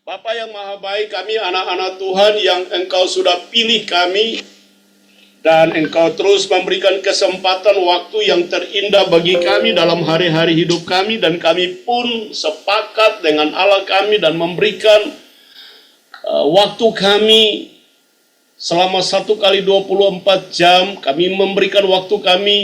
Bapa yang maha baik, kami anak-anak Tuhan yang Engkau sudah pilih kami, dan Engkau terus memberikan kesempatan waktu yang terindah bagi kami dalam hari-hari hidup kami, dan kami pun sepakat dengan Allah kami dan memberikan waktu kami selama 1 kali 24 jam. Kami memberikan waktu kami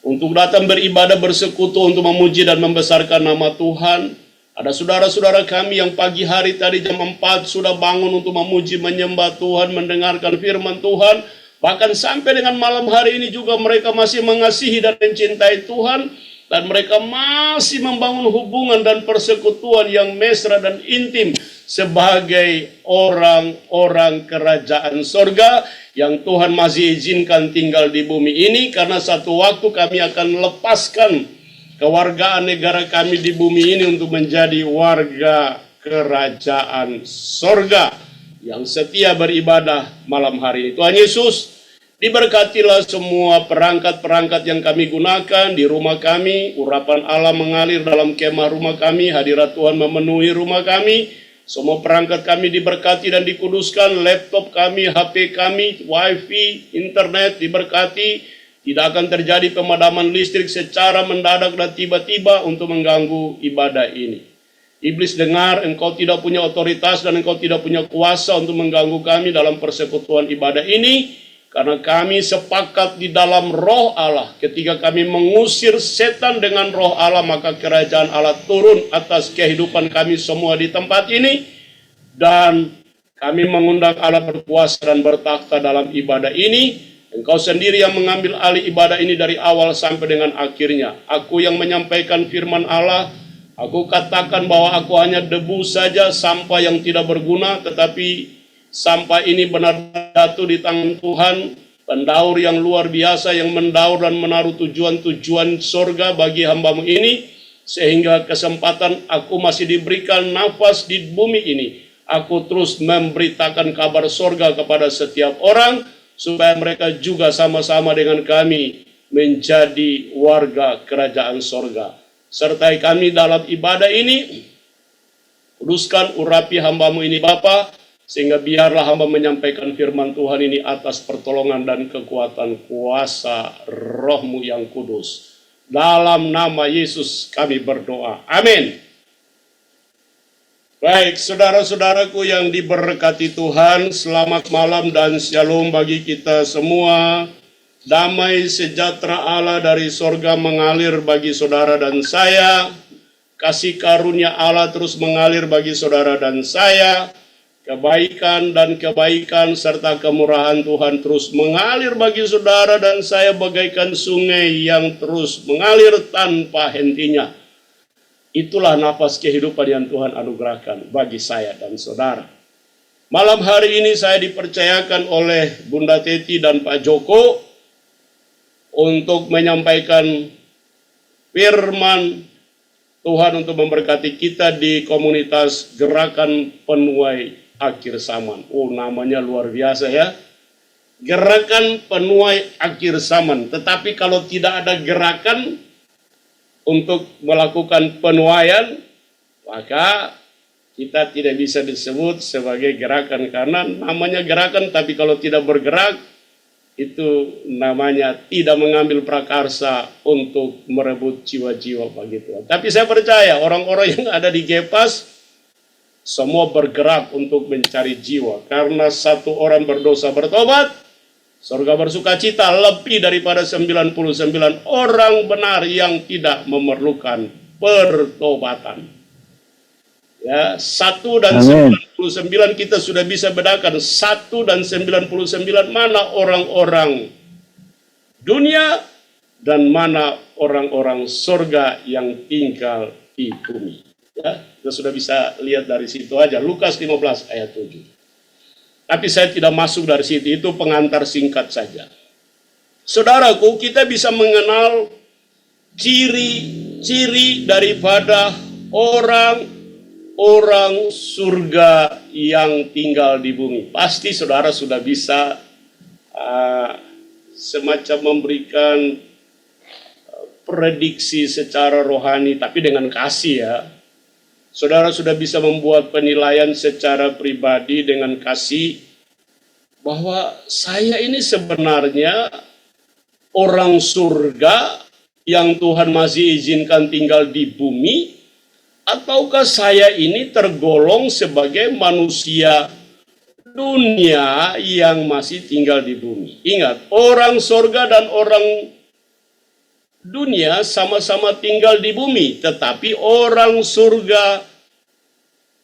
untuk datang beribadah, bersekutu, untuk memuji dan membesarkan nama Tuhan. Ada saudara-saudara kami yang pagi hari tadi jam 4 sudah bangun untuk memuji, menyembah Tuhan, mendengarkan firman Tuhan. Bahkan sampai dengan malam hari ini juga mereka masih mengasihi dan mencintai Tuhan. Dan mereka masih membangun hubungan dan persekutuan yang mesra dan intim sebagai orang-orang kerajaan sorga yang Tuhan masih izinkan tinggal di bumi ini. Karena satu waktu kami akan lepaskan kewargaan negara kami di bumi ini untuk menjadi warga kerajaan sorga yang setia beribadah malam hari ini. Tuhan Yesus, diberkatilah semua perangkat-perangkat yang kami gunakan di rumah kami. Urapan Allah mengalir dalam kemah rumah kami, hadirat Tuhan memenuhi rumah kami. Semua perangkat kami diberkati dan dikuduskan, laptop kami, HP kami, wifi, internet diberkati. Tidak akan terjadi pemadaman listrik secara mendadak dan tiba-tiba untuk mengganggu ibadah ini. Iblis dengar, engkau tidak punya otoritas dan engkau tidak punya kuasa untuk mengganggu kami dalam persekutuan ibadah ini. Karena kami sepakat di dalam roh Allah. Ketika kami mengusir setan dengan roh Allah, maka kerajaan Allah turun atas kehidupan kami semua di tempat ini. Dan kami mengundang Allah berkuasa dan bertakhta dalam ibadah ini. Engkau sendiri yang mengambil alih ibadah ini dari awal sampai dengan akhirnya. Aku yang menyampaikan firman Allah, aku katakan bahwa aku hanya debu saja, sampah yang tidak berguna, tetapi sampah ini benar jatuh di tangan Tuhan, pendaur yang luar biasa yang mendaur dan menaruh tujuan-tujuan sorga bagi hambamu ini, sehingga kesempatan aku masih diberikan nafas di bumi ini. Aku terus memberitakan kabar sorga kepada setiap orang, supaya mereka juga sama-sama dengan kami menjadi warga kerajaan sorga. Sertai kami dalam ibadah ini, kuduskan urapi hambamu ini Bapa, sehingga biarlah hamba menyampaikan firman Tuhan ini atas pertolongan dan kekuatan kuasa roh-Mu yang kudus. Dalam nama Yesus kami berdoa. Amin. Baik, saudara-saudaraku yang diberkati Tuhan, selamat malam dan shalom bagi kita semua. Damai sejahtera Allah dari sorga mengalir bagi saudara dan saya. Kasih karunia Allah terus mengalir bagi saudara dan saya. Kebaikan dan kebaikan serta kemurahan Tuhan terus mengalir bagi saudara dan saya bagaikan sungai yang terus mengalir tanpa hentinya. Itulah nafas kehidupan yang Tuhan anugerahkan bagi saya dan saudara. Malam hari ini saya dipercayakan oleh Bunda Teti dan Pak Joko untuk menyampaikan firman Tuhan untuk memberkati kita di komunitas Gerakan Penuai Akhir Zaman. Oh, namanya luar biasa ya. Gerakan Penuai Akhir Zaman. Tetapi kalau tidak ada gerakan untuk melakukan penuaian, maka kita tidak bisa disebut sebagai gerakan. Karena namanya gerakan, tapi kalau tidak bergerak, itu namanya tidak mengambil prakarsa untuk merebut jiwa-jiwa bagi Tuhan. Tapi saya percaya orang-orang yang ada di Gepas semua bergerak untuk mencari jiwa. Karena satu orang berdosa bertobat, surga bersuka cita lebih daripada 99 orang benar yang tidak memerlukan pertobatan. Ya, 1 dan Amin. 99 kita sudah bisa bedakan. 1 dan 99 mana orang-orang dunia dan mana orang-orang surga yang tinggal di bumi. Ya, kita sudah bisa lihat dari situ aja. Lukas 15 ayat 7. Tapi saya tidak masuk dari situ, itu pengantar singkat saja. Saudaraku, kita bisa mengenal ciri-ciri daripada orang surga yang tinggal di bumi. Pasti saudara sudah bisa semacam memberikan prediksi secara rohani, tapi dengan kasih ya. saudara sudah bisa membuat penilaian secara pribadi dengan kasih bahwa saya ini sebenarnya orang surga yang Tuhan masih izinkan tinggal di bumi, ataukah saya ini tergolong sebagai manusia dunia yang masih tinggal di bumi. Ingat, orang surga dan orang dunia sama-sama tinggal di bumi, tetapi orang surga,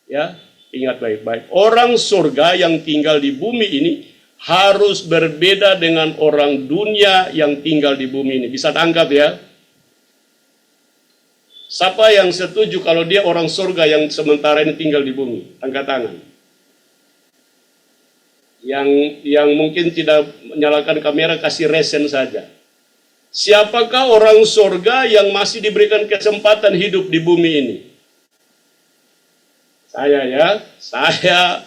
ya, ingat baik-baik, orang surga yang tinggal di bumi ini harus berbeda dengan orang dunia yang tinggal di bumi ini. Bisa tangkap ya? Siapa yang setuju kalau dia orang surga yang sementara ini tinggal di bumi? Angkat tangan. Yang mungkin tidak menyalakan kamera, kasih resen saja. Siapakah orang surga yang masih diberikan kesempatan hidup di bumi ini? Saya ya, saya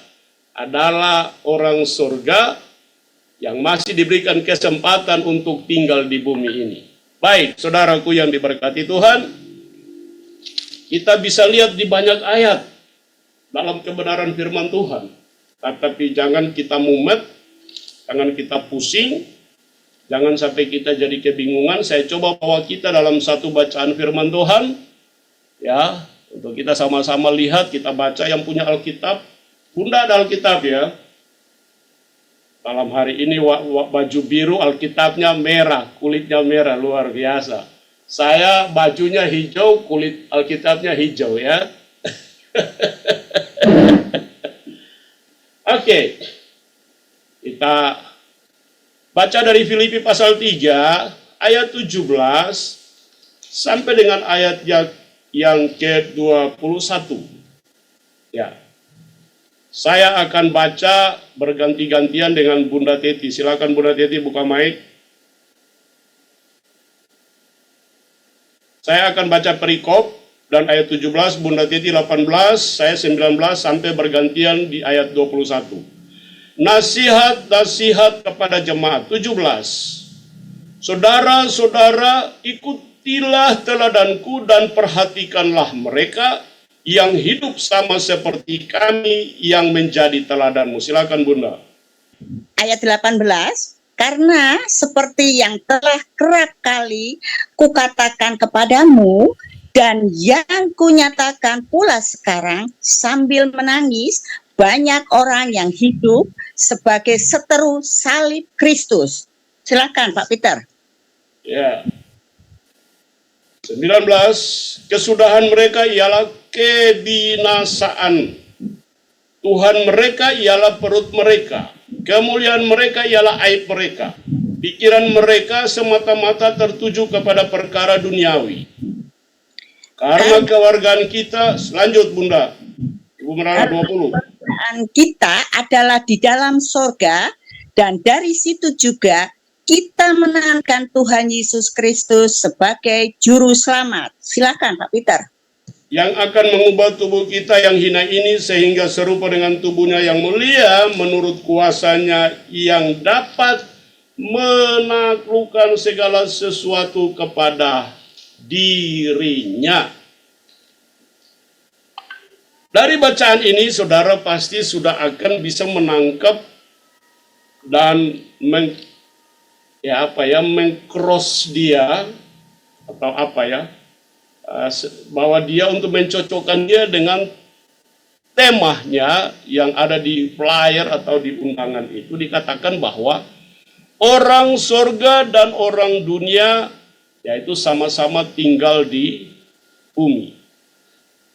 adalah orang surga yang masih diberikan kesempatan untuk tinggal di bumi ini. Baik, saudaraku yang diberkati Tuhan, kita bisa lihat di banyak ayat dalam kebenaran firman Tuhan. Tetapi jangan kita mumet, jangan kita pusing, jangan sampai kita jadi kebingungan. Saya coba bawa kita dalam satu bacaan firman Tuhan, ya, untuk kita sama-sama lihat, kita baca. Yang punya Alkitab, Bunda ada Alkitab ya. Dalam hari ini baju biru, Alkitabnya merah, kulitnya merah, luar biasa. Saya bajunya hijau, kulit Alkitabnya hijau ya. Oke, kita baca dari Filipi pasal 3 ayat 17 sampai dengan ayat yang ke-21. Ya. Saya akan baca berganti-gantian dengan Bunda Teti. Silakan Bunda Teti buka mic. Saya akan baca perikop dan ayat 17, Bunda Teti 18, saya 19 sampai bergantian di ayat 21. Nasihat kepada jemaat 17. Saudara-saudara, ikutilah teladanku dan perhatikanlah mereka yang hidup sama seperti kami yang menjadi teladanmu. Silakan Bunda. Ayat 18. Karena seperti yang telah kerap kali kukatakan kepadamu dan yang kunyatakan pula sekarang sambil menangis, banyak orang yang hidup sebagai seteru salib Kristus. Silakan Pak Peter. Ya. 19. Kesudahan mereka ialah kebinasaan. Tuhan mereka ialah perut mereka. Kemuliaan mereka ialah aib mereka. Pikiran mereka semata-mata tertuju kepada perkara duniawi. Karena kewargaan kita, lanjut Bunda. Ibu Merana 20. Kewargaan kita adalah di dalam sorga, dan dari situ juga kita menanamkan Tuhan Yesus Kristus sebagai juru selamat. Silakan Pak Peter. Yang akan mengubah tubuh kita yang hina ini sehingga serupa dengan tubuhnya yang mulia menurut kuasanya yang dapat menaklukkan segala sesuatu kepada dirinya. Dari bacaan ini saudara pasti sudah akan bisa menangkap dan mengcross dia atau bahwa dia untuk mencocokkan dia dengan temanya yang ada di flyer atau di undangan itu dikatakan bahwa orang surga dan orang dunia yaitu sama-sama tinggal di bumi.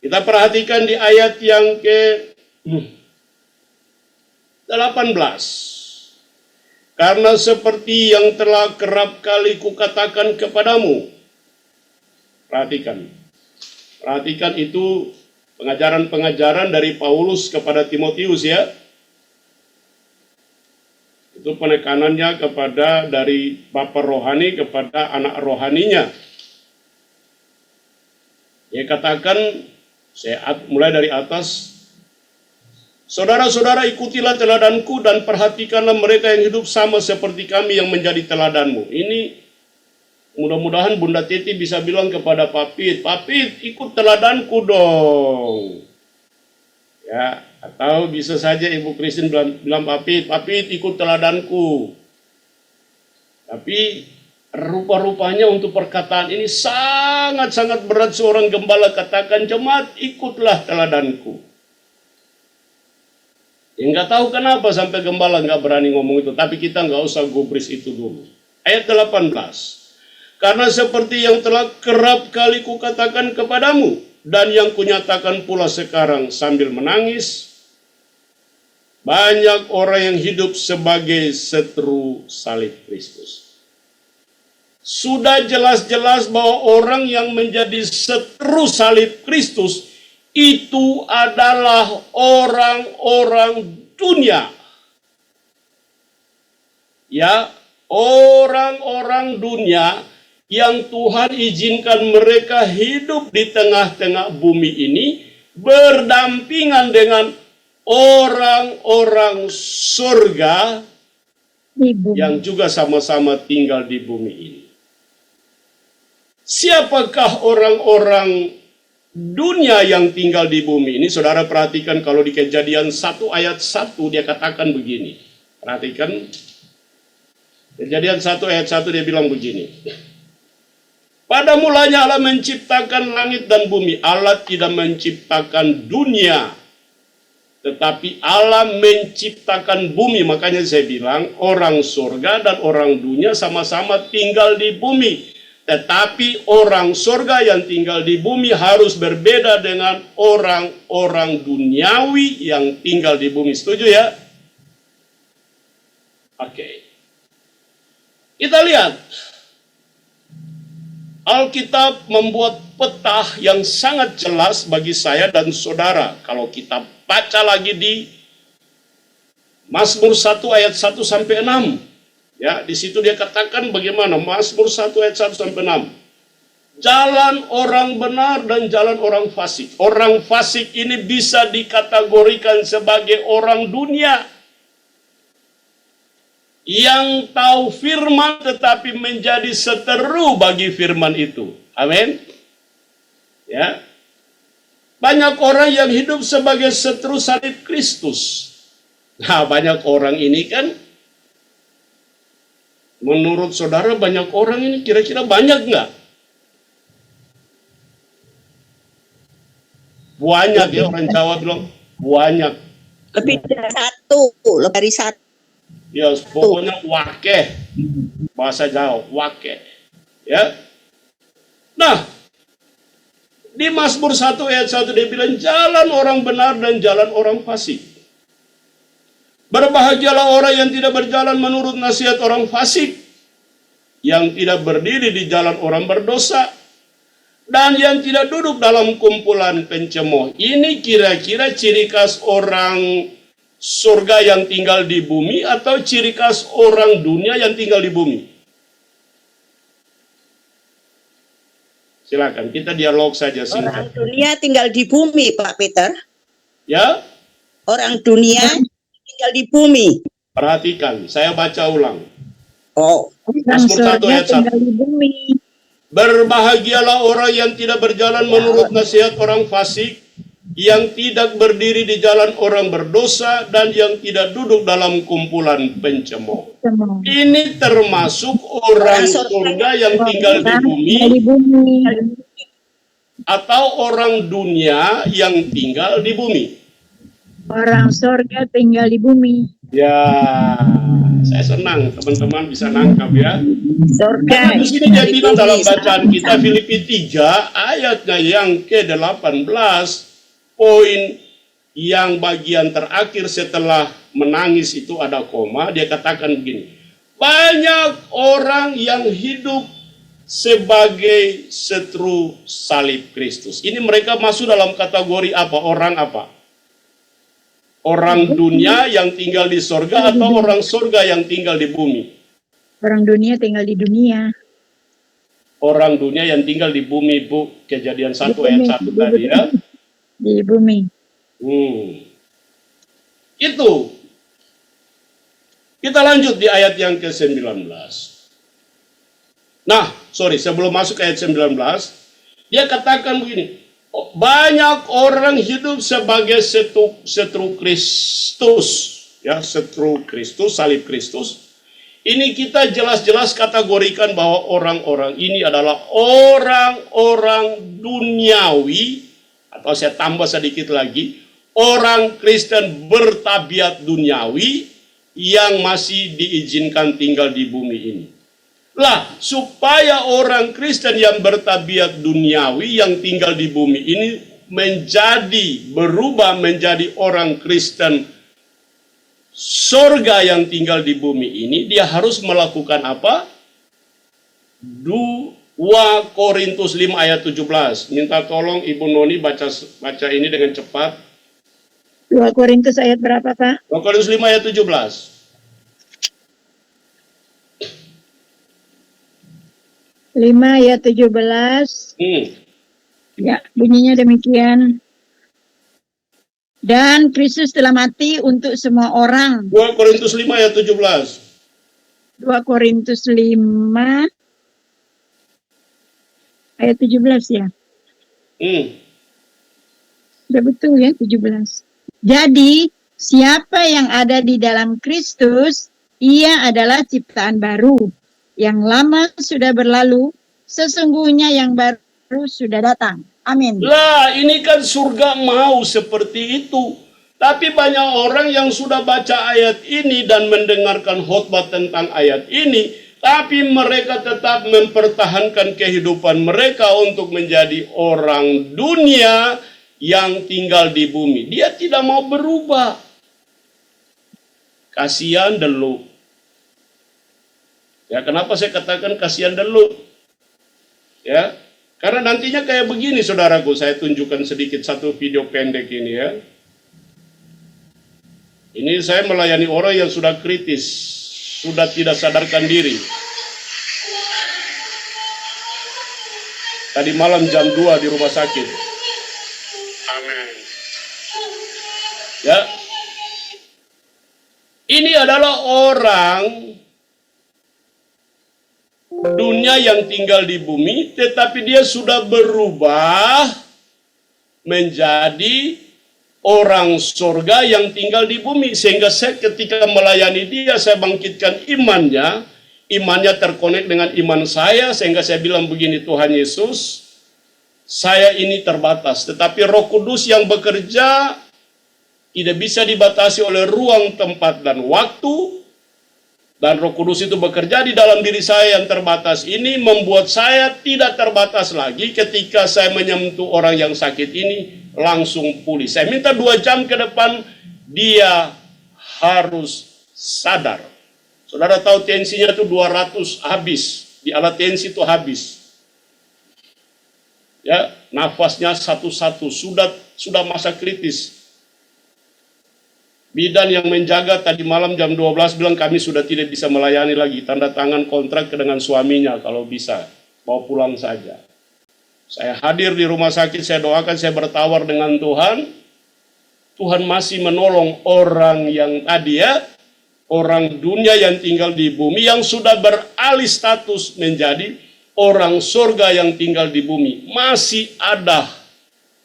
Kita perhatikan di ayat yang ke-18. Karena seperti yang telah kerap kali kukatakan kepadamu. Perhatikan itu pengajaran-pengajaran dari Paulus kepada Timotius ya. Itu penekanannya kepada dari Bapa rohani kepada anak rohaninya. Dia katakan, mulai dari atas, saudara-saudara ikutilah teladanku dan perhatikanlah mereka yang hidup sama seperti kami yang menjadi teladanmu. Ini mudah-mudahan Bunda Titi bisa bilang kepada Pak Pit ikut teladanku dong. Ya, atau bisa saja Ibu Christine bilang Papit ikut teladanku. Tapi rupa-rupanya untuk perkataan ini sangat-sangat berat seorang gembala katakan, jemaat ikutlah teladanku. Ya nggak tahu kenapa sampai gembala nggak berani ngomong itu, tapi kita nggak usah gubris itu dulu. Ayat 18. Karena seperti yang telah kerap kali kukatakan kepadamu, dan yang kunyatakan pula sekarang sambil menangis, banyak orang yang hidup sebagai seteru salib Kristus. Sudah jelas-jelas bahwa orang yang menjadi seteru salib Kristus itu adalah orang-orang dunia. Ya, orang-orang dunia yang Tuhan izinkan mereka hidup di tengah-tengah bumi ini berdampingan dengan orang-orang surga yang juga sama-sama tinggal di bumi ini. Siapakah orang-orang dunia yang tinggal di bumi ini? Saudara perhatikan kalau di Kejadian 1 ayat 1 dia katakan begini. Perhatikan. Kejadian 1 ayat 1 dia bilang begini. Pada mulanya Allah menciptakan langit dan bumi. Allah tidak menciptakan dunia, tetapi Allah menciptakan bumi. Makanya saya bilang orang surga dan orang dunia sama-sama tinggal di bumi. Tetapi orang surga yang tinggal di bumi harus berbeda dengan orang-orang duniawi yang tinggal di bumi. Setuju ya? Oke. Kita lihat. Alkitab membuat peta yang sangat jelas bagi saya dan saudara. Kalau kita baca lagi di Mazmur 1 ayat 1 sampai 6. Ya, di situ dia katakan bagaimana Mazmur 1 ayat 1 sampai 6. Jalan orang benar dan jalan orang fasik. Orang fasik ini bisa dikategorikan sebagai orang dunia yang tahu firman tetapi menjadi seteru bagi firman itu. Amin. Ya. Banyak orang yang hidup sebagai seteru salib Kristus. Nah, banyak orang ini kan, menurut saudara banyak orang ini kira-kira banyak nggak? Banyak ya, orang Jawa bilang banyak. Lebih dari satu, lebih dari satu. Ya, pokoknya wakeh. Bahasa Jawa, wakeh. Ya. Nah, di Mazmur 1 ayat 1 dia bilang jalan orang benar dan jalan orang fasik. Berbahagialah orang yang tidak berjalan menurut nasihat orang fasik, yang tidak berdiri di jalan orang berdosa, dan yang tidak duduk dalam kumpulan pencemooh. Ini kira-kira ciri khas orang surga yang tinggal di bumi atau ciri khas orang dunia yang tinggal di bumi? Silakan, kita dialog saja singkat. Orang dunia tinggal di bumi, Pak Peter. Ya? Orang dunia tinggal di bumi. Perhatikan, saya baca ulang. Oh, Mazmur 1 ayat 1. Berbahagialah orang yang tidak berjalan menurut nasihat orang fasik, yang tidak berdiri di jalan orang berdosa, dan yang tidak duduk dalam kumpulan pencemooh. Ini termasuk orang surga yang tinggal di bumi, atau orang dunia yang tinggal di bumi. Orang surga tinggal di bumi. Ya, saya senang teman-teman bisa nangkap ya. surga. Karena di sini dia bilang dalam bacaan kita Filipi 3 ayatnya yang ke-18, poin yang bagian terakhir setelah menangis itu ada koma, dia katakan begini. Banyak orang yang hidup sebagai seteru salib Kristus. Ini mereka masuk dalam kategori apa? Orang apa? Orang dunia yang tinggal di sorga atau orang sorga yang tinggal di bumi? Orang dunia tinggal di dunia. Orang dunia yang tinggal di bumi, Bu. Kejadian 1 ayat 1 tadi ya. Di bumi. Itu. Kita lanjut di ayat yang ke-19. Nah, sebelum masuk ke ayat 19, dia katakan begini. Banyak orang hidup sebagai seteru Kristus, ya, seteru Kristus, salib Kristus. Ini kita jelas-jelas kategorikan bahwa orang-orang ini adalah orang-orang duniawi, atau saya tambah sedikit lagi, orang Kristen bertabiat duniawi yang masih diizinkan tinggal di bumi ini. Lah, supaya orang Kristen yang bertabiat duniawi yang tinggal di bumi ini berubah menjadi orang Kristen surga yang tinggal di bumi ini, dia harus melakukan apa? 2 Korintus 5 ayat 17. Minta tolong Ibu Noni baca ini dengan cepat. 2 Korintus ayat berapa, Pak? 2 Korintus 5 ayat 17. 5 ayat 17. Ya, bunyinya demikian. Dan Kristus telah mati untuk semua orang. 2 Korintus 5 ayat 17. 2 Korintus 5 ayat 17 ya. Sudah betul ya, 17. Jadi, siapa yang ada di dalam Kristus, ia adalah ciptaan baru. Yang lama sudah berlalu, sesungguhnya yang baru sudah datang. Amin. Lah, ini kan surga mau seperti itu. Tapi banyak orang yang sudah baca ayat ini dan mendengarkan khotbah tentang ayat ini, tapi mereka tetap mempertahankan kehidupan mereka untuk menjadi orang dunia yang tinggal di bumi. Dia tidak mau berubah. Kasihan dulu. Ya, kenapa saya katakan kasihan dulu? Ya, karena nantinya kayak begini, saudaraku. Saya tunjukkan sedikit satu video pendek ini ya. Ini saya melayani orang yang sudah kritis, sudah tidak sadarkan diri. Tadi malam jam 2 di rumah sakit. Amin. Ya. Ini adalah orang dunia yang tinggal di bumi, tetapi dia sudah berubah menjadi orang surga yang tinggal di bumi. Sehingga saya ketika melayani dia, saya bangkitkan imannya terkonek dengan iman saya, sehingga saya bilang begini, Tuhan Yesus, saya ini terbatas, tetapi Roh Kudus yang bekerja tidak bisa dibatasi oleh ruang, tempat, dan waktu. Dan Roh Kudus itu bekerja di dalam diri saya yang terbatas ini, membuat saya tidak terbatas lagi. Ketika saya menyentuh orang yang sakit ini, langsung pulih. Saya minta 2 jam ke depan, dia harus sadar. Saudara tahu tensinya itu 200 habis. Di alat tensi itu habis. Ya, nafasnya satu-satu, sudah masa kritis. Bidan yang menjaga tadi malam jam 12 bilang kami sudah tidak bisa melayani lagi. Tanda tangan kontrak dengan suaminya, kalau bisa bawa pulang saja. Saya hadir di rumah sakit, saya doakan, saya bertawar dengan Tuhan. Tuhan masih menolong orang yang tadi ya, orang dunia yang tinggal di bumi, yang sudah beralih status menjadi orang surga yang tinggal di bumi. Masih ada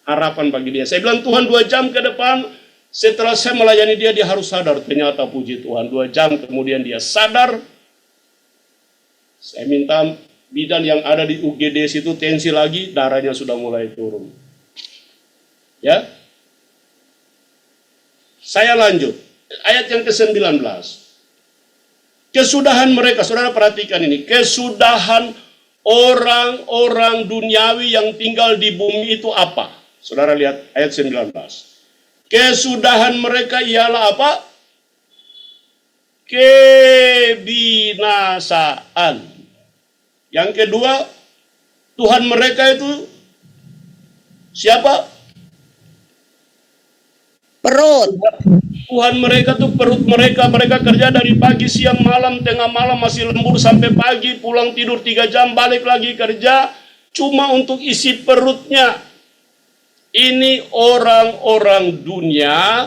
harapan bagi dia. Saya bilang, Tuhan 2 jam ke depan, setelah saya melayani dia, dia harus sadar. Ternyata puji Tuhan, 2 jam kemudian dia sadar. Saya minta bidan yang ada di UGD situ tensi lagi, darahnya sudah mulai turun. Ya. Saya lanjut. Ayat yang ke-19. Kesudahan mereka, saudara perhatikan ini. Kesudahan orang-orang duniawi yang tinggal di bumi itu apa? Saudara lihat ayat 19. Kesudahan mereka ialah apa? Kebinasaan. Yang kedua, Tuhan mereka itu siapa? Perut. Tuhan mereka itu perut mereka. Mereka kerja dari pagi, siang, malam, tengah malam, masih lembur sampai pagi, pulang tidur 3 jam, balik lagi kerja, cuma untuk isi perutnya. Ini orang-orang dunia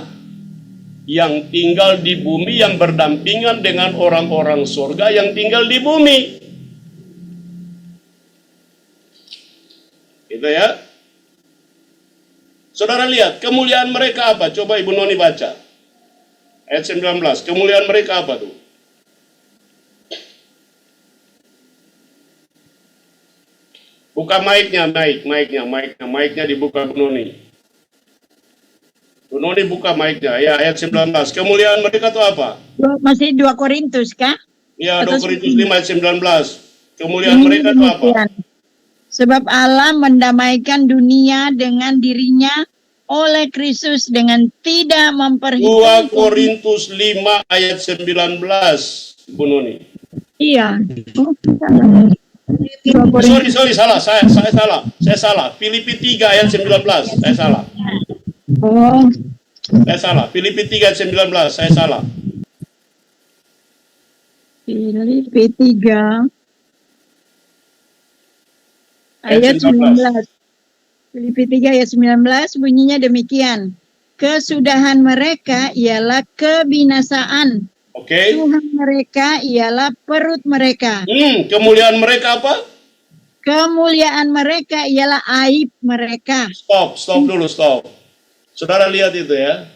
yang tinggal di bumi, yang berdampingan dengan orang-orang surga yang tinggal di bumi. Gitu ya. Saudara lihat, kemuliaan mereka apa? Coba Ibu Noni baca. Ayat 19, kemuliaan mereka apa tuh? Buka mic-nya dibuka Bu Noni. Bu Noni buka mic-nya, ya ayat 19. Kemuliaan mereka itu apa? Masih 2 Korintus kah? Ya, 2 Atau Korintus 5 ayat 19. Kemuliaan Ini mereka itu apa? demikian. Sebab Allah mendamaikan dunia dengan dirinya oleh Kristus dengan tidak 2 memperhitungkan. Korintus 5 ayat 19, Bu Noni. Iya. Oh, salah. 2 Korintus. Sorry, salah. Saya salah. Filipi 3 ayat 19, saya salah. Oh, Saya salah. Filipi 3 ayat 19, saya salah. Filipi 3 ayat 19. 19. Filipi 3 ayat 19 bunyinya demikian. Kesudahan mereka ialah kebinasaan. Oke. Tuhan mereka ialah perut mereka. Kemuliaan mereka apa? Kemuliaan mereka ialah aib mereka. Stop dulu. Saudara lihat itu ya.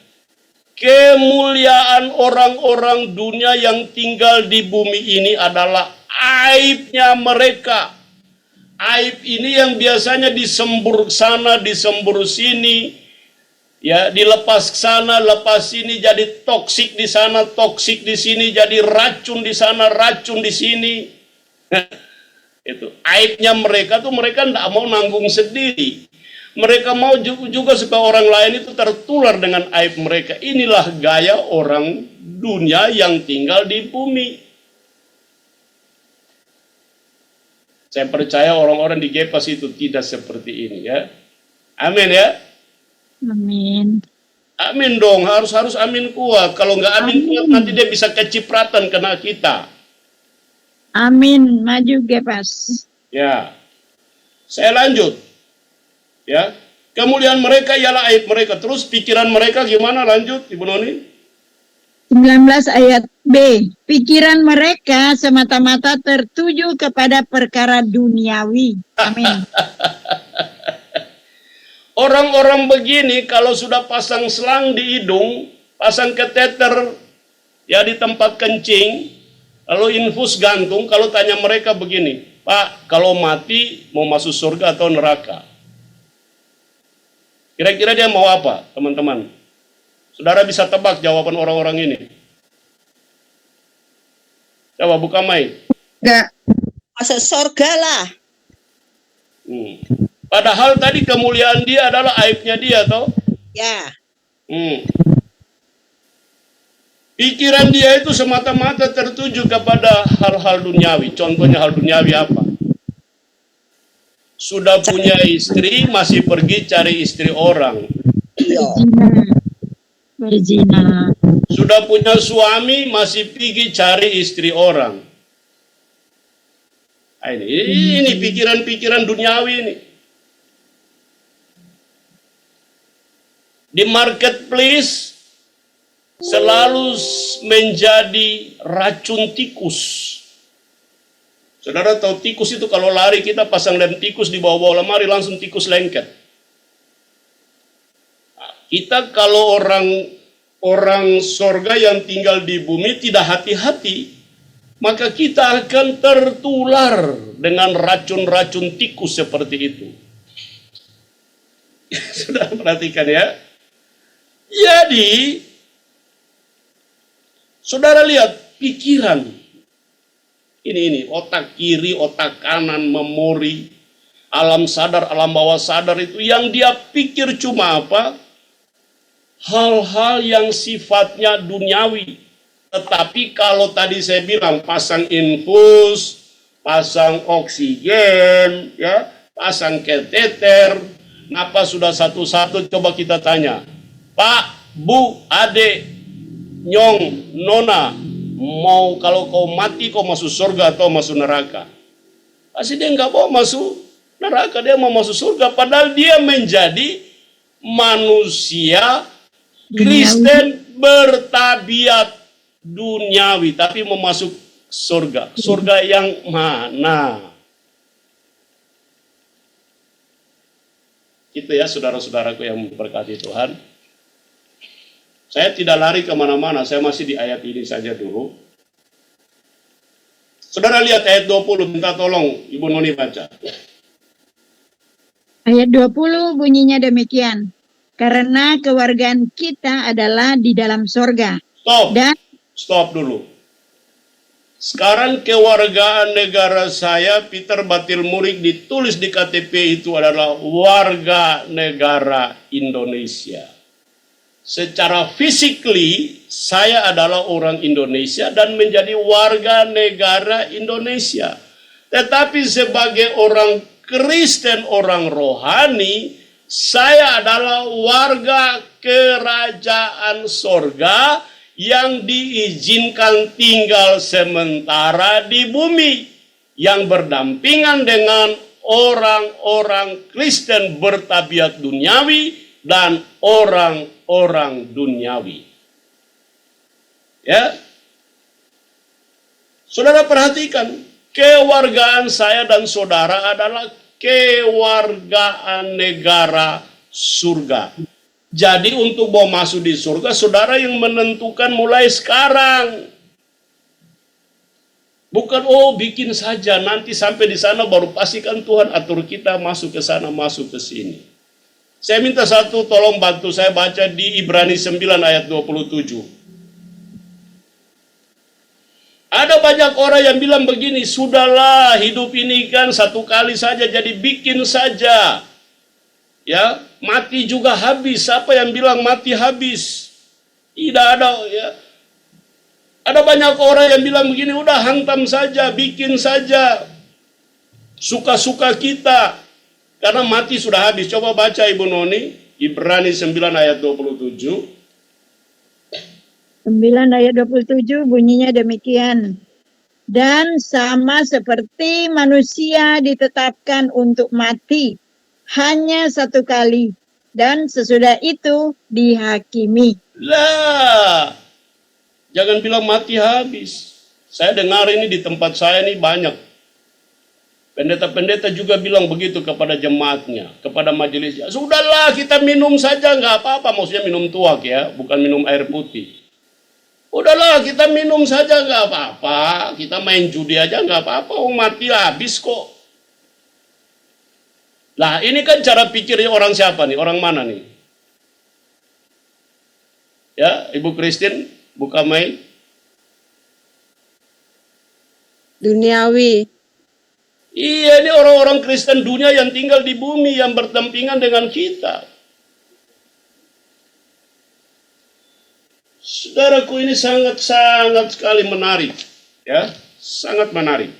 Kemuliaan orang-orang dunia yang tinggal di bumi ini adalah aibnya mereka. Aib ini yang biasanya disembur sana, disembur sini, ya, dilepas sana, lepas sini, jadi toksik di sana, toksik di sini, jadi racun di sana, racun di sini. Itu aibnya mereka tuh, mereka tidak mau nanggung sendiri. Mereka mau juga supaya orang lain itu tertular dengan aib mereka. Inilah gaya orang dunia yang tinggal di bumi. Saya percaya orang-orang di Gepas itu tidak seperti ini ya. Amin ya. Amin. Amin dong, harus amin kuat. Kalau nggak amin kuat nanti dia bisa kecipratan kena kita. Amin, maju Gepas. Ya. Saya lanjut. Ya. Kemuliaan mereka ialah aib mereka. Terus pikiran mereka gimana, lanjut Ibu Noni? 19 ayat B. Pikiran mereka semata-mata tertuju kepada perkara duniawi. Amin. Orang-orang begini kalau sudah pasang selang di hidung, pasang kateter ya di tempat kencing, lalu infus gantung, kalau tanya mereka begini, Pak, kalau mati mau masuk surga atau neraka? Kira-kira dia mau apa, teman-teman? Saudara bisa tebak jawaban orang-orang ini. Coba buka mic. Enggak. Masuk surga lah. Padahal tadi kemuliaan dia adalah aibnya dia, toh? Ya. Pikiran dia itu semata-mata tertuju kepada hal-hal duniawi. Contohnya hal duniawi apa? Sudah punya istri, masih pergi cari istri orang. Iya. Berzina. Sudah punya suami, masih pergi cari istri orang. Nah, ini pikiran-pikiran duniawi ini. Di marketplace selalu menjadi racun tikus. Saudara tahu tikus itu kalau lari kita pasang lem tikus di bawah-bawah lemari langsung tikus lengket. Nah, kita kalau orang sorga yang tinggal di bumi tidak hati-hati, maka kita akan tertular dengan racun-racun tikus seperti itu. Sudah perhatikan ya. Jadi, saudara lihat pikiran. Ini otak kiri, otak kanan, memori, alam sadar, alam bawah sadar itu yang dia pikir cuma apa? Hal-hal yang sifatnya duniawi. Tetapi kalau tadi saya bilang pasang infus, pasang oksigen, ya, pasang kateter, kenapa sudah satu-satu coba kita tanya. Pak, Bu, Ade, Nyong, Nona, mau kalau kau mati kau masuk surga atau masuk neraka? Pasti dia nggak mau masuk neraka, dia mau masuk surga. Padahal dia menjadi manusia Kristen bertabiat duniawi, tapi mau masuk surga. Surga yang mana? Itu ya saudara-saudaraku yang berkati Tuhan. Saya tidak lari kemana-mana, saya masih di ayat ini saja dulu. Saudara lihat ayat 20, minta tolong Ibu Noni baca. Ayat 20 bunyinya demikian. Karena kewargaan kita adalah di dalam sorga. Stop dulu. Sekarang kewargaan negara saya, Peter Batil Murik, ditulis di KTP itu adalah warga negara Indonesia. Secara physically, saya adalah orang Indonesia dan menjadi warga negara Indonesia. Tetapi sebagai orang Kristen, orang rohani, saya adalah warga kerajaan sorga yang diizinkan tinggal sementara di bumi, yang berdampingan dengan orang-orang Kristen bertabiat duniawi dan orang-orang duniawi. Ya, saudara perhatikan, kewargaan saya dan saudara adalah kewargaan negara surga. Jadi untuk mau masuk di surga, saudara yang menentukan mulai sekarang. Bukan, bikin saja, nanti sampai di sana baru pastikan Tuhan atur kita masuk ke sana, masuk ke sini. Saya minta satu, tolong bantu saya baca di Ibrani 9 ayat 27. Ada banyak orang yang bilang begini, sudahlah hidup ini kan satu kali saja, jadi bikin saja. Ya, mati juga habis. Siapa yang bilang mati habis? Tidak ada, ya. Ada banyak orang yang bilang begini, udah hantam saja, bikin saja. Suka-suka kita. Karena mati sudah habis. Coba baca Ibu Noni, Ibrani 9 ayat 27. 9 ayat 27 bunyinya demikian. Dan sama seperti manusia ditetapkan untuk mati hanya satu kali, dan sesudah itu dihakimi. Lah, jangan bilang mati habis. Saya dengar ini di tempat saya ini banyak. Pendeta-pendeta juga bilang begitu kepada jemaatnya, kepada majelisnya. Sudahlah kita minum saja, nggak apa-apa. Maksudnya minum tuak ya, bukan minum air putih. Udahlah kita minum saja, nggak apa-apa. Kita main judi aja, nggak apa-apa. Mati habis kok. Lah ini kan cara pikirnya orang siapa nih? Orang mana nih? Ya, Ibu Christine, buka mic. Duniawi. Iya, ini orang-orang Kristen dunia yang tinggal di bumi, yang berdampingan dengan kita. Saudaraku, ini sangat-sangat sekali menarik. Ya, sangat menarik.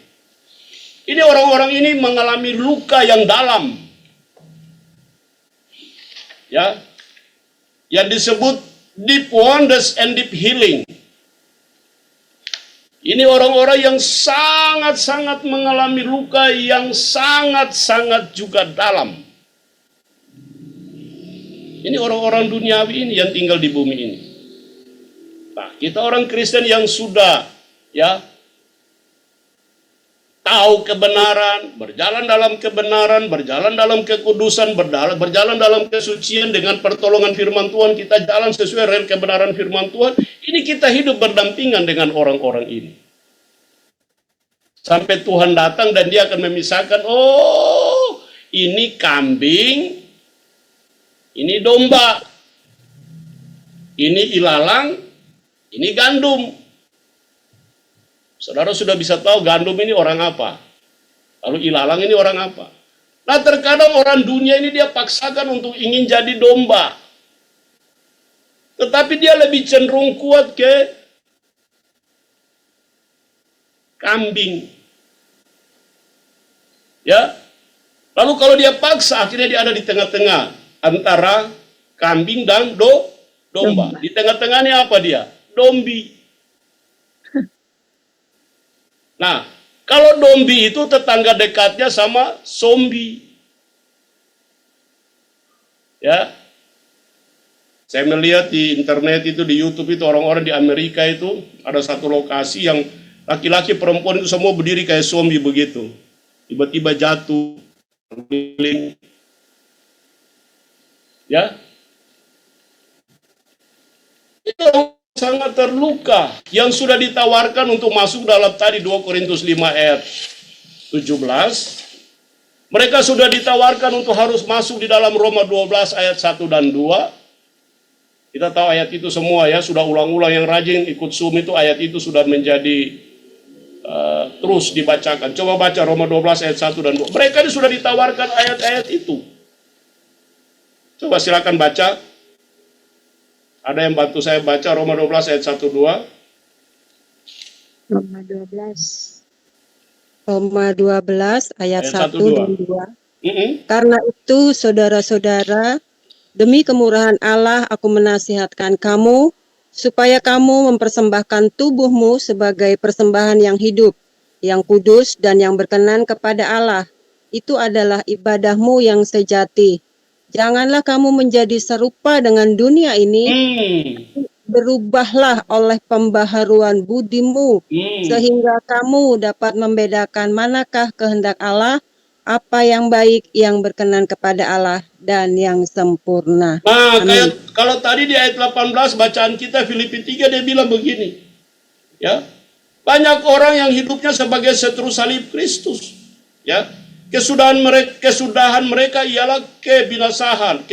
Ini orang-orang ini mengalami luka yang dalam. Ya, yang disebut deep wounds and deep healing. Ini orang-orang yang sangat-sangat mengalami luka yang sangat-sangat juga dalam. Ini orang-orang duniawi ini yang tinggal di bumi ini. Nah, kita orang Kristen yang sudah ya tahu kebenaran, berjalan dalam kebenaran, berjalan dalam kekudusan, berjalan dalam kesucian dengan pertolongan firman Tuhan, kita jalan sesuai dengan kebenaran firman Tuhan. Ini kita hidup berdampingan dengan orang-orang ini. Sampai Tuhan datang dan dia akan memisahkan, ini kambing, ini domba, ini ilalang, ini gandum. Saudara sudah bisa tahu gandum ini orang apa. Lalu ilalang ini orang apa. Nah terkadang orang dunia ini dia paksakan untuk ingin jadi domba. Tetapi dia lebih cenderung kuat ke kambing. Ya. Lalu kalau dia paksa akhirnya dia ada di tengah-tengah antara kambing dan domba. Di tengah-tengahnya apa dia? Dombi. Nah, kalau dombi itu tetangga dekatnya sama zombie. Ya. Saya melihat di internet itu, di YouTube itu, orang-orang di Amerika itu ada satu lokasi yang laki-laki perempuan itu semua berdiri kayak zombie begitu. Tiba-tiba jatuh, keliling. Ya, itu sangat terluka yang sudah ditawarkan untuk masuk dalam tadi 2 Korintus 5 ayat 17. Mereka sudah ditawarkan untuk harus masuk di dalam Roma 12 ayat 1 dan 2. Kita tahu ayat itu semua ya, sudah ulang-ulang, yang rajin ikut Zoom itu ayat itu sudah menjadi terus dibacakan. Coba baca Roma 12 ayat 1 dan 2. Mereka ini sudah ditawarkan ayat-ayat itu. Coba silakan baca. Ada yang bantu saya baca Roma 12 ayat 1 2. Roma 12. Roma 12 ayat Ayat 1 1, 2. dan 2. Karena itu, saudara-saudara, demi kemurahan Allah aku menasihatkan kamu, supaya kamu mempersembahkan tubuhmu sebagai persembahan yang hidup, yang kudus dan yang berkenan kepada Allah. Itu adalah ibadahmu yang sejati. Janganlah kamu menjadi serupa dengan dunia ini, berubahlah oleh pembaharuan budimu, sehingga kamu dapat membedakan manakah kehendak Allah, apa yang baik, yang berkenan kepada Allah, dan yang sempurna. Nah, Amin. kalau tadi di ayat 18 bacaan kita Filipi 3 dia bilang begini. Ya. Banyak orang yang hidupnya sebagai seteru salib Kristus. Ya. Kesudahan mereka ialah kebinasaan.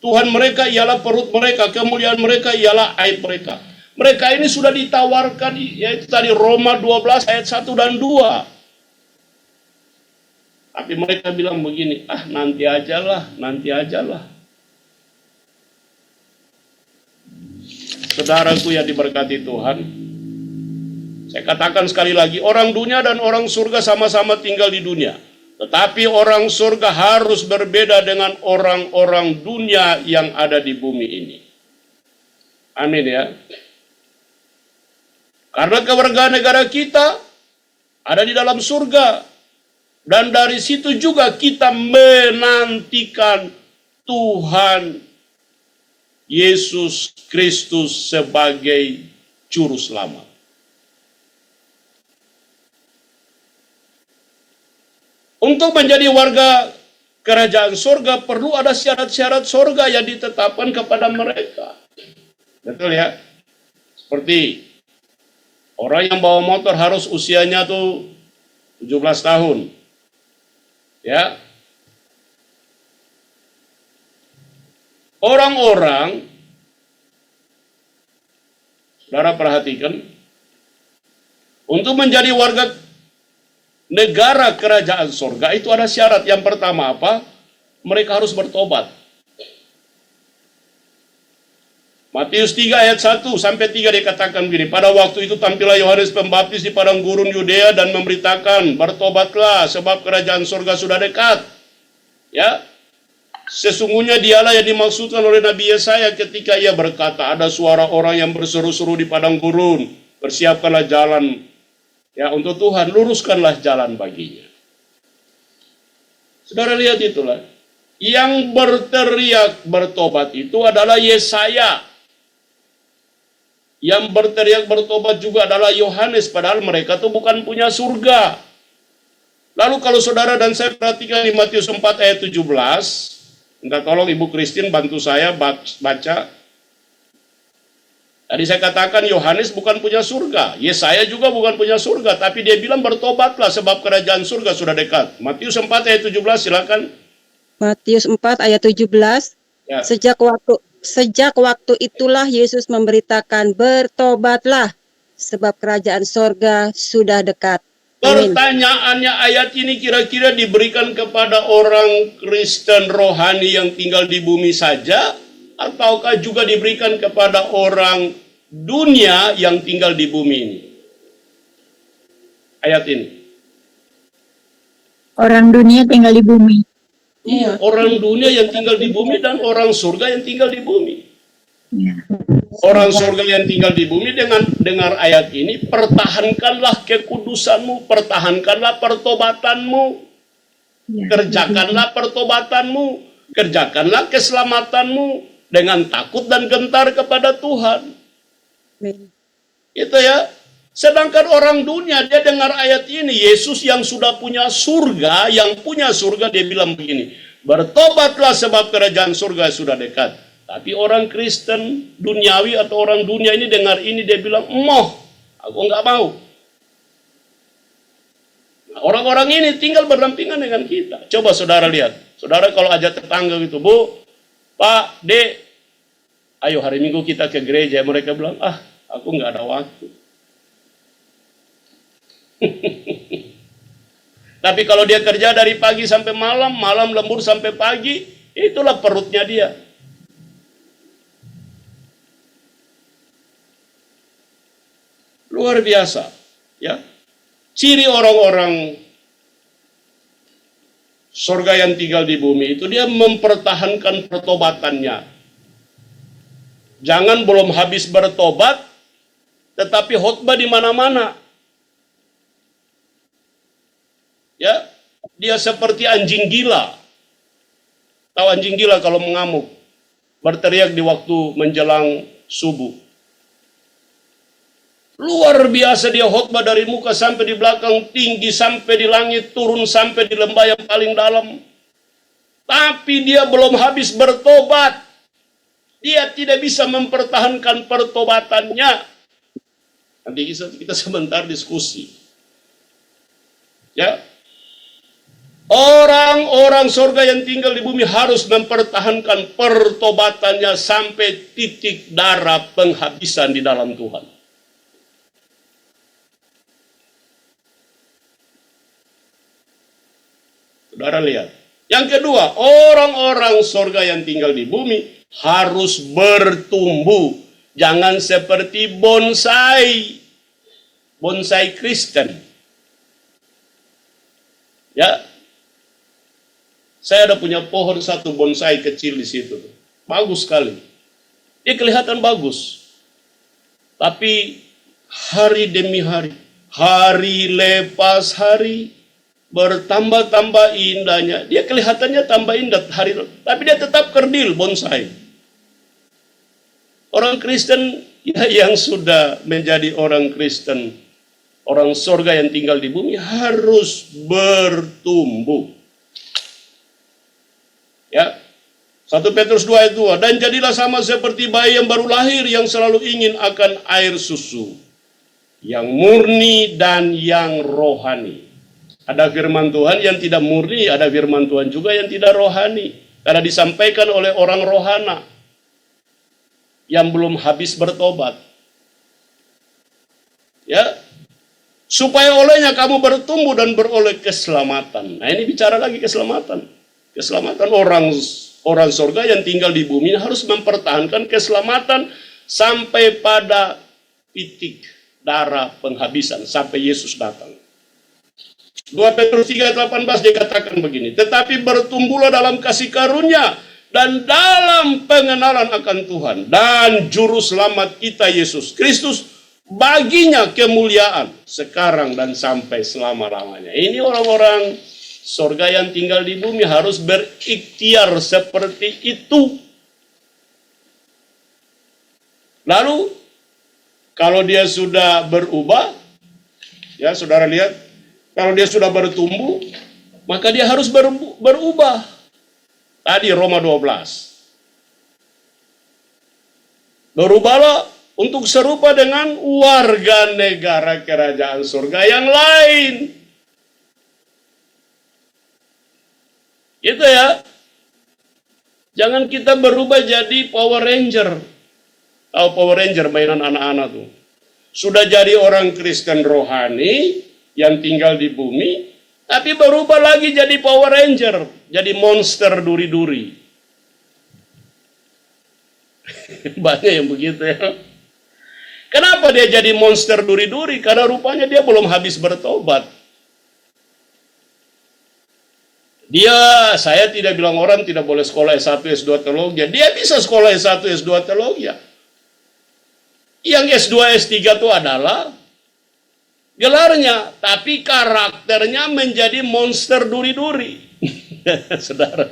Tuhan mereka ialah perut mereka, kemuliaan mereka ialah aib mereka. Mereka ini sudah ditawarkan, yaitu tadi Roma 12 ayat 1 dan 2. Tapi mereka bilang begini, nanti ajalah. Saudaraku yang diberkati Tuhan, saya katakan sekali lagi, orang dunia dan orang surga sama-sama tinggal di dunia. Tetapi orang surga harus berbeda dengan orang-orang dunia yang ada di bumi ini. Amin ya. Karena kewarganegaraan negara kita ada di dalam surga. Dan dari situ juga kita menantikan Tuhan Yesus Kristus sebagai Juru Selamat. Untuk menjadi warga kerajaan surga perlu ada syarat-syarat surga yang ditetapkan kepada mereka. Betul ya? Seperti orang yang bawa motor harus usianya tuh 17 tahun. Ya. Orang-orang, saudara perhatikan, untuk menjadi warga negara kerajaan surga itu ada syarat. Yang pertama apa? Mereka harus bertobat. Matius 3 ayat 1 sampai 3 dikatakan begini, pada waktu itu tampillah Yohanes Pembaptis di padang gurun Yudea dan memberitakan, bertobatlah sebab kerajaan surga sudah dekat. Ya. Sesungguhnya dialah yang dimaksudkan oleh Nabi Yesaya ketika ia berkata, ada suara orang yang berseru-seru di padang gurun, bersiapkanlah jalan ya untuk Tuhan, luruskanlah jalan baginya. Saudara lihat itulah. Yang berteriak bertobat itu adalah Yesaya. Yang berteriak bertobat juga adalah Yohanes, padahal mereka tuh bukan punya surga. Lalu kalau saudara dan saya perhatikan di Matius 4 ayat 17, minta tolong Ibu Christine bantu saya baca. Tadi saya katakan Yohanes bukan punya surga, Yesaya juga bukan punya surga, tapi dia bilang bertobatlah sebab kerajaan surga sudah dekat. Matius 4 ayat 17 silakan. Matius 4 ayat 17. Ya. Sejak waktu itulah Yesus memberitakan, bertobatlah sebab kerajaan sorga sudah dekat. Amin. Pertanyaannya, ayat ini kira-kira diberikan kepada orang Kristen rohani yang tinggal di bumi saja, ataukah juga diberikan kepada orang dunia yang tinggal di bumi ini? Ayat ini. Orang dunia tinggal di bumi. Iya, orang dunia yang tinggal di bumi dan orang surga yang tinggal di bumi. Ya. Orang surga yang tinggal di bumi dengan dengar ayat ini, pertahankanlah kekudusanmu, pertahankanlah pertobatanmu, Ya. kerjakanlah pertobatanmu, kerjakanlah keselamatanmu dengan takut dan gentar kepada Tuhan. Amin. Itu ya. Sedangkan orang dunia, dia dengar ayat ini, Yesus yang sudah punya surga, yang punya surga, dia bilang begini, Bertobatlah sebab kerajaan surga sudah dekat. Tapi orang Kristen duniawi atau orang dunia ini dengar ini, dia bilang, aku nggak mau. Nah, orang-orang ini tinggal berdampingan dengan kita. Coba saudara lihat. Saudara kalau ajak tetangga gitu, Bu, Pak, Dek, ayo hari Minggu kita ke gereja. Mereka bilang, aku nggak ada waktu. Tapi kalau dia kerja dari pagi sampai malam, malam lembur sampai pagi, itulah perutnya dia. Luar biasa, ya. Ciri orang-orang surga yang tinggal di bumi itu, dia mempertahankan pertobatannya. Jangan belum habis bertobat, tetapi khotbah di mana-mana. Ya, dia seperti anjing gila. Tahu anjing gila kalau mengamuk, berteriak di waktu menjelang subuh. Luar biasa dia khotbah dari muka sampai di belakang, tinggi sampai di langit, turun sampai di lembah yang paling dalam. Tapi dia belum habis bertobat. Dia tidak bisa mempertahankan pertobatannya. Nanti kita sebentar diskusi. Ya. Orang-orang surga yang tinggal di bumi harus mempertahankan pertobatannya sampai titik darah penghabisan di dalam Tuhan. Saudara lihat. Yang kedua, orang-orang surga yang tinggal di bumi harus bertumbuh. Jangan seperti bonsai. Bonsai Kristen. Ya. Saya ada punya pohon satu bonsai kecil di situ. Bagus sekali. Dia kelihatan bagus. Tapi hari demi hari, hari lepas hari, bertambah-tambah indahnya. Dia kelihatannya tambah indah hari, tapi dia tetap kerdil bonsai. Orang Kristen ya, yang sudah menjadi orang Kristen, orang surga yang tinggal di bumi harus bertumbuh. Ya. 1 Petrus 2 ayat 2, dan jadilah sama seperti bayi yang baru lahir yang selalu ingin akan air susu yang murni dan yang rohani. Ada firman Tuhan yang tidak murni, ada firman Tuhan juga yang tidak rohani. Karena disampaikan oleh orang rohana yang belum habis bertobat. Ya, supaya olehnya kamu bertumbuh dan beroleh keselamatan. Nah, ini bicara lagi keselamatan. Keselamatan orang surga yang tinggal di bumi harus mempertahankan keselamatan sampai pada titik darah penghabisan, sampai Yesus datang. 2 Petrus 3 ayat 18 dikatakan begini, tetapi bertumbuhlah dalam kasih karunia dan dalam pengenalan akan Tuhan dan juru selamat kita Yesus Kristus, baginya kemuliaan sekarang dan sampai selama-lamanya. Ini orang-orang surga yang tinggal di bumi harus berikhtiar seperti itu. Lalu kalau dia sudah berubah, ya saudara lihat, kalau dia sudah bertumbuh, maka dia harus berubah. Tadi Roma 12. Berubahlah untuk serupa dengan warga negara kerajaan surga yang lain. Itu ya. Jangan kita berubah jadi Power Ranger. Tahu Power Ranger mainan anak-anak tuh. Sudah jadi orang Kristen rohani yang tinggal di bumi, tapi berubah lagi jadi Power Ranger, jadi monster duri-duri. Banyak yang begitu ya. Kenapa dia jadi monster duri-duri? Karena rupanya dia belum habis bertobat. Saya tidak bilang orang tidak boleh sekolah S1, S2 teologi. Dia bisa sekolah S1, S2 teologi. Yang S2, S3 itu adalah gelarnya, tapi karakternya menjadi monster duri-duri. Saudara.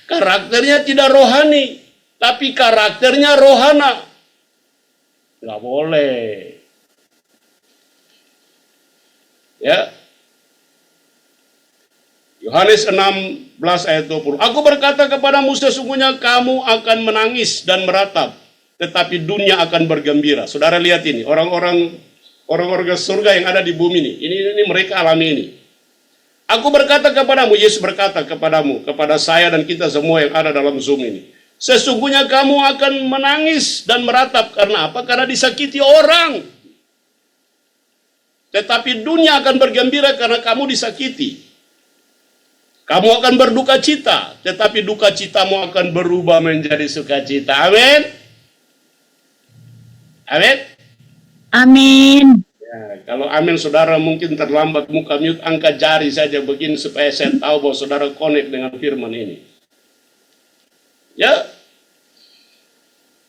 Karakternya tidak rohani, tapi karakternya rohana. Nggak boleh. Ya. Yohanes 16 ayat 20. Aku berkata kepadamu, sesungguhnya kamu akan menangis dan meratap, tetapi dunia akan bergembira. Saudara lihat ini, orang-orang surga yang ada di bumi ini. Ini mereka alami ini. Aku berkata kepadamu, Yesus berkata kepadamu, kepada saya dan kita semua yang ada dalam Zoom ini. Sesungguhnya kamu akan menangis dan meratap. Karena apa? Karena disakiti orang. Tetapi dunia akan bergembira karena kamu disakiti. Kamu akan berduka cita, tetapi duka citamu akan berubah menjadi sukacita. Amin. Amin. Amin. Ya, kalau amin saudara mungkin terlambat muka mute, angkat jari saja begini supaya saya tahu bahwa saudara connect dengan firman ini. Ya.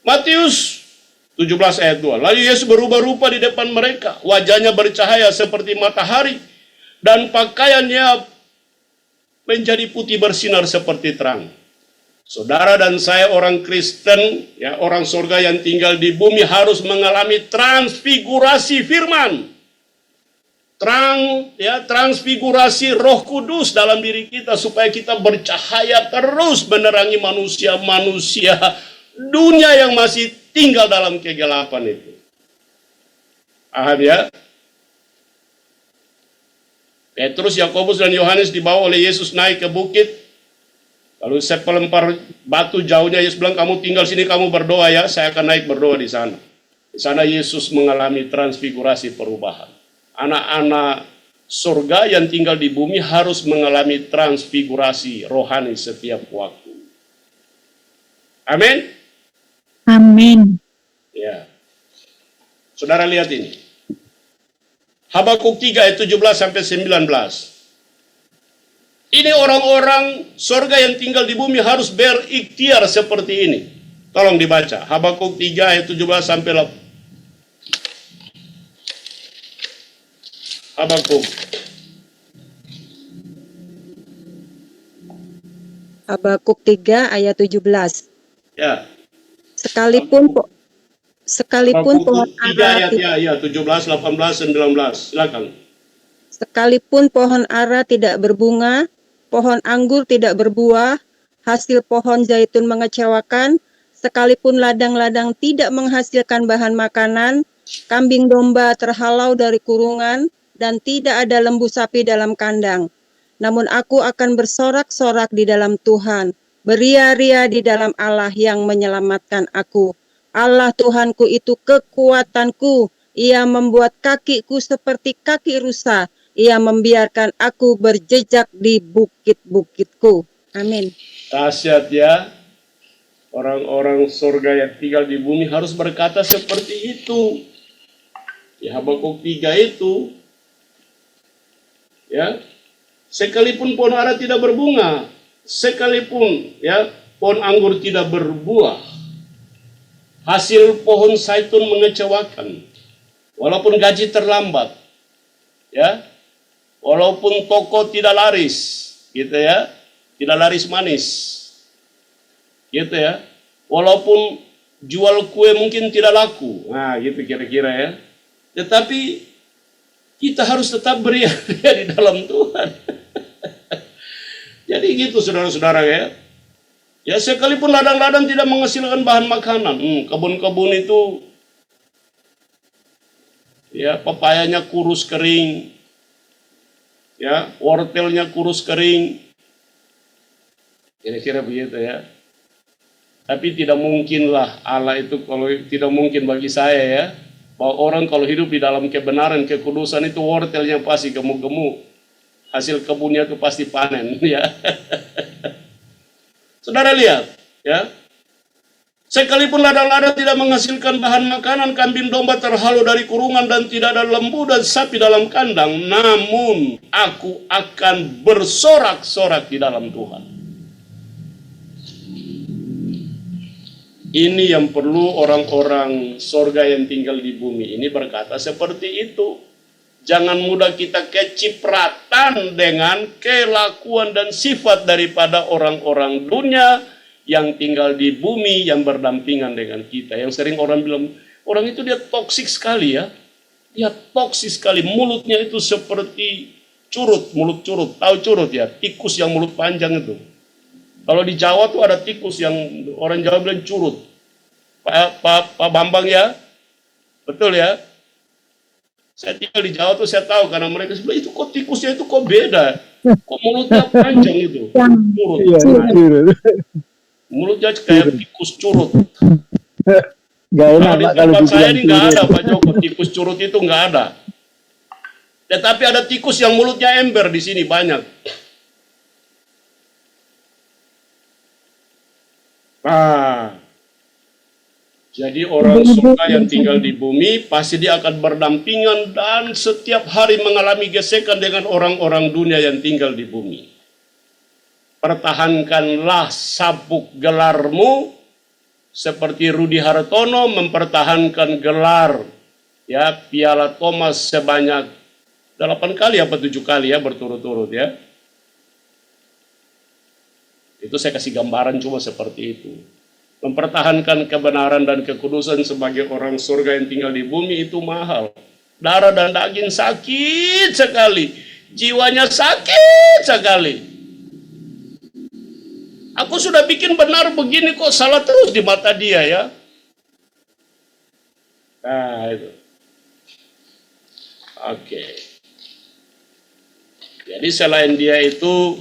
Matius 17 ayat 2. Lalu Yesus berubah rupa di depan mereka. Wajahnya bercahaya seperti matahari dan pakaiannya menjadi putih bersinar seperti terang. Saudara dan saya orang Kristen, ya orang surga yang tinggal di bumi harus mengalami transfigurasi firman. Transfigurasi Roh Kudus dalam diri kita supaya kita bercahaya terus menerangi manusia-manusia dunia yang masih tinggal dalam kegelapan itu. Paham ya? Petrus, Yakobus, dan Yohanes dibawa oleh Yesus naik ke bukit. Lalu saya pelempar batu jauhnya. Yesus bilang, kamu tinggal sini, kamu berdoa ya. Saya akan naik berdoa di sana. Di sana Yesus mengalami transfigurasi perubahan. Anak-anak surga yang tinggal di bumi harus mengalami transfigurasi rohani setiap waktu. Amin. Amin. Ya. Saudara lihat ini. Habakuk 3 ayat 17 sampai 19. Ini orang-orang surga yang tinggal di bumi harus berikhtiar seperti ini. Tolong dibaca. Habakuk 3 ayat 17 sampai 18. Habakuk 3 ayat 17. Ya. Sekalipun Habakuk pohon 3 ara ayat 17, 18, 19. Silakan. sekalipun pohon ara tidak berbunga, pohon anggur tidak berbuah, hasil pohon zaitun mengecewakan, sekalipun ladang-ladang tidak menghasilkan bahan makanan, kambing domba terhalau dari kurungan, dan tidak ada lembu sapi dalam kandang. Namun aku akan bersorak-sorak di dalam Tuhan, beria-ria di dalam Allah yang menyelamatkan aku. Allah Tuhanku itu kekuatanku, Ia membuat kakiku seperti kaki rusa, Ia membiarkan aku berjejak di bukit-bukitku. Amin. Dahsyat ya. Orang-orang surga yang tinggal di bumi harus berkata seperti itu. Ya, Habakuk 3 itu. Ya. Sekalipun pohon ara tidak berbunga, sekalipun ya pohon anggur tidak berbuah, hasil pohon zaitun mengecewakan, walaupun gaji terlambat, ya, walaupun toko tidak laris, gitu ya, tidak laris manis, gitu ya, walaupun jual kue mungkin tidak laku, nah gitu kira-kira ya, tetapi kita harus tetap beria di dalam Tuhan. Jadi gitu saudara-saudara ya. Ya sekalipun ladang-ladang tidak menghasilkan bahan makanan, kebun-kebun itu ya pepayanya kurus kering, ya wortelnya kurus kering, kira-kira begitu ya. Tapi tidak mungkinlah Allah itu, kalau tidak mungkin bagi saya ya, bahwa orang kalau hidup di dalam kebenaran, kekudusan itu wortelnya pasti gemuk-gemuk, hasil kebunnya itu pasti panen ya. Saudara lihat, ya. Sekalipun ladang-ladang tidak menghasilkan bahan makanan, kambing domba terhalau dari kurungan dan tidak ada lembu dan sapi dalam kandang, namun aku akan bersorak-sorak di dalam Tuhan. Ini yang perlu orang-orang sorga yang tinggal di bumi ini berkata seperti itu. Jangan mudah kita kecipratan dengan kelakuan dan sifat daripada orang-orang dunia yang tinggal di bumi yang berdampingan dengan kita. Yang sering orang bilang, orang itu dia toksik sekali ya. Dia toksik sekali, mulutnya itu seperti curut, mulut curut. Tahu curut ya? Tikus yang mulut panjang itu. Kalau di Jawa tuh ada tikus yang orang Jawa bilang curut. Pak Bambang ya? Betul ya? Saya tinggal di Jawa tuh saya tahu karena mereka sebelah itu kok tikusnya itu kok beda. Kok mulutnya panjang itu. Curut. Iya, curut. Mulutnya kayak tikus curut. Gak Kalau enak di Pak kalau tempat saya dibilang ini nggak curut. ada Pak Joko, tikus curut itu nggak ada. Tetapi ada tikus yang mulutnya ember di sini banyak. Nah, jadi orang surga yang tinggal di bumi pasti dia akan berdampingan dan setiap hari mengalami gesekan dengan orang-orang dunia yang tinggal di bumi. Pertahankanlah sabuk gelarmu seperti Rudi Hartono mempertahankan gelar ya Piala Thomas sebanyak 8 kali apa 7 kali ya berturut-turut ya. Itu saya kasih gambaran cuma seperti itu. Mempertahankan kebenaran dan kekudusan sebagai orang surga yang tinggal di bumi itu mahal. Darah dan daging sakit sekali. Jiwanya sakit sekali. Aku sudah bikin benar begini kok salah terus di mata dia ya. Nah itu. Oke. Jadi selain dia itu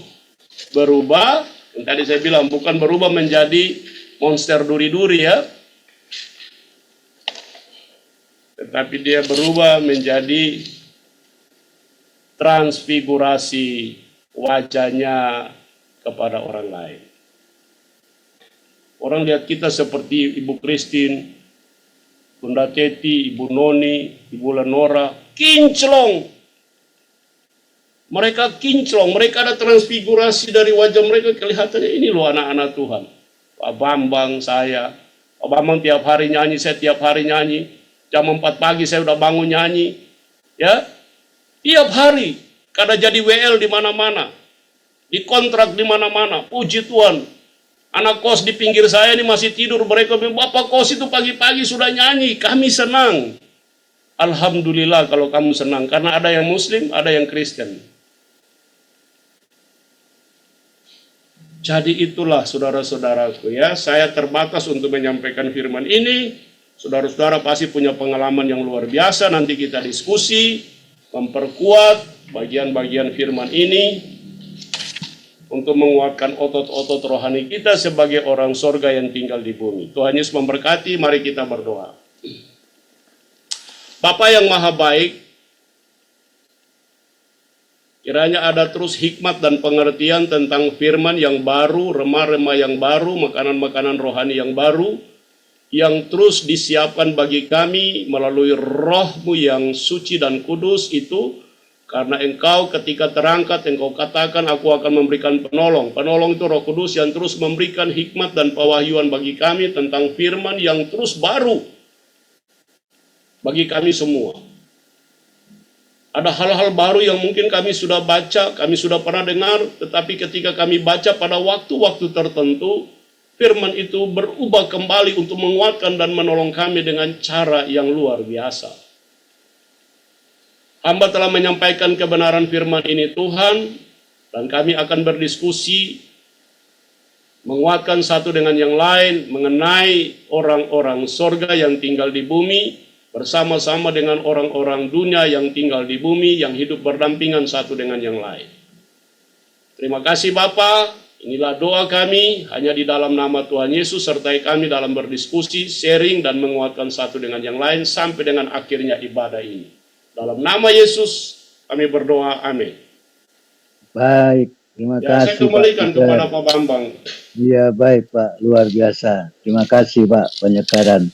berubah, yang tadi saya bilang bukan berubah menjadi monster duri-duri ya. Tetapi dia berubah menjadi transfigurasi wajahnya kepada orang lain. Orang lihat kita seperti Ibu Christine, Bunda Teti, Ibu Noni, Ibu Lenora, kinclong. Mereka kinclong, mereka ada transfigurasi dari wajah mereka, kelihatannya ini loh anak-anak Tuhan. Pak Bambang saya, Pak Bambang tiap hari nyanyi, saya tiap hari nyanyi. Jam 4 pagi saya udah bangun nyanyi. Ya, tiap hari. Karena jadi WL di mana-mana. Dikontrak di mana-mana. Puji Tuhan. Anak kos di pinggir saya ini masih tidur. Mereka bilang, Bapak kos itu pagi-pagi sudah nyanyi. Kami senang. Alhamdulillah kalau kamu senang. Karena ada yang Muslim, ada yang Kristen. Jadi itulah saudara-saudaraku ya, saya terbatas untuk menyampaikan firman ini. Saudara-saudara pasti punya pengalaman yang luar biasa, nanti kita diskusi, memperkuat bagian-bagian firman ini, untuk menguatkan otot-otot rohani kita sebagai orang sorga yang tinggal di bumi. Tuhan Yesus memberkati, mari kita berdoa. Bapa yang maha baik, kiranya ada terus hikmat dan pengertian tentang firman yang baru, remah-remah yang baru, makanan-makanan rohani yang baru, yang terus disiapkan bagi kami melalui roh-Mu yang suci dan kudus itu, karena Engkau ketika terangkat, Engkau katakan, aku akan memberikan penolong. Penolong itu Roh Kudus yang terus memberikan hikmat dan pewahyuan bagi kami tentang firman yang terus baru bagi kami semua. Ada hal-hal baru yang mungkin kami sudah baca, kami sudah pernah dengar, tetapi ketika kami baca pada waktu-waktu tertentu, firman itu berubah kembali untuk menguatkan dan menolong kami dengan cara yang luar biasa. Hamba telah menyampaikan kebenaran firman ini Tuhan, dan kami akan berdiskusi, menguatkan satu dengan yang lain, mengenai orang-orang sorga yang tinggal di bumi, bersama-sama dengan orang-orang dunia yang tinggal di bumi, yang hidup berdampingan satu dengan yang lain. Terima kasih Bapa, inilah doa kami, hanya di dalam nama Tuhan Yesus, sertai kami dalam berdiskusi, sharing, dan menguatkan satu dengan yang lain, sampai dengan akhirnya ibadah ini. Dalam nama Yesus, kami berdoa, amin. Baik, terima kasih Saya kembalikan Pak. kepada Pak Bambang. Iya baik Pak, luar biasa. Terima kasih Pak, penyegaran.